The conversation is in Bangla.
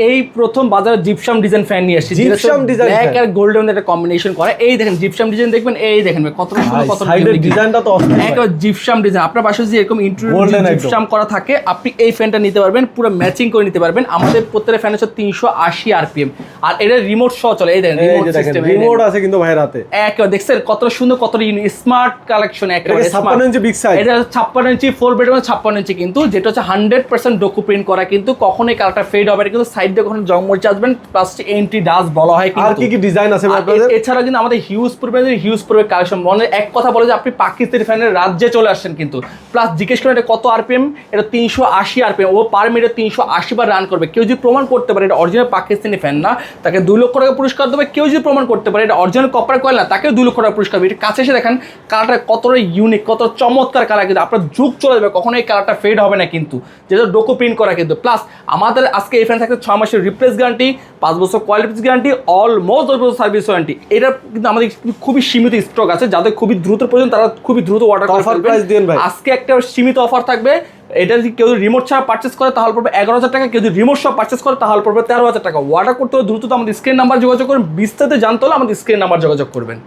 এই প্রথম বাজারে জিপসাম ডিজাইন ফ্যান নিয়ে আসছি। জিপসাম ডিজাইন ব্ল্যাক আর গোল্ডেন একটা কম্বিনেশন করা। এই দেখেন জিপসাম ডিজাইন দেখবেন, এই দেখেন কত সুন্দর, কত সাইডের ডিজাইনটা তো অস্থির। একবার জিপসাম ডিজাইন আপনার পাশে যদি এরকম ইন্টেরিয়র জিপসাম করা থাকে, আপনি এই ফ্যানটা নিতে পারবেন, পুরো ম্যাচিং করে নিতে পারবেন। আমাদের প্রত্যেকটা ফ্যান হচ্ছে 380 আরপিএম, আর এটা রিমোট সহ চলে। এই দেখেন রিমোট সিস্টেম, রিমোট আছে কিন্তু ভাই রাতে একবার দেখছেন কত সুন্দর, কত স্মার্ট কালেকশন। একবার 56 ইঞ্চি বিগ সাইজ, এটা 56 ইঞ্চি ফোর বেড, 56 ইঞ্চি কিন্তু, যেটা হচ্ছে 100% ডকু প্রিন্ট করা, কিন্তু কখনোই কালারটা ফেড হবে না, কিন্তু সাইড দিয়ে কখনো জংমরিচ আসবেন, প্লাস এন্টি ডাস্ট বলা হয়। আর কি কি ডিজাইন আছে আপনাদের? এছাড়া কিন্তু আমাদের হিউজ পরিমাণে কালেকশন, মানে এক কথা বলে যে আপনি পাকিস্তানি ফ্যানের রাজ্যে চলে আসছেন কিন্তু। প্লাস জিজ্ঞেস করেন এটা কত আরপিএম, এটা 380 আরপিএম, ও পার মিনিটে 380 বার রান করবে। কেউ যদি প্রমাণ করতে পারে এটা অরিজিনাল পাকিস্তানি ফ্যান না, তাকে 2 লক্ষ টাকা পুরস্কার দেবে। কেউ যদি প্রমাণ করতে পারে এটা অরিজিনাল কপার কয়েল না, তাকেও 2 লক্ষ টাকা পুরস্কার দেবে। এটা কাছে এসে দেখেন কালারটা কতটা ইউনিক, কত চমৎকার কালার, কিন্তু আপনার যুগ চলে যাবে, কখনো এই কালারটা ফেড হবে না কিন্তু, যেটা ডোকো প্রিন্ট করা কিন্তু। প্লাস আমাদের আজকে এই ফ্যান থাকতে 6 মাসের রিপ্লেস গ্যারান্টি, 5 বছর কোয়ালিটি গ্যারান্টি, অলমোস্ট 10 বছর সার্ভিস ওয়ারেন্টি। এটা কিন্তু আমাদের খুবই সীমিত স্টক আছে, যাদের খুবই দ্রুত প্রয়োজন তারা খুবই দ্রুত অর্ডার করে ফেলবেন। আজকে একটা সীমিত অফার থাকবে, এটা যদি কেউ রিমোট ছাড়া পারচেস করে তাহলে পড়বে 11,000 টাকা, কেউ যদি রিমোট সহ পারচেস করে তাহলে পড়বে 13,000 টাকা। অর্ডার করতে হলে দ্রুত আমাদের স্ক্রিন নাম্বার যোগাযোগ করবেন, বিস্তারিত জানতে হলে আমাদের স্ক্রিন নাম্বার যোগাযোগ করবেন।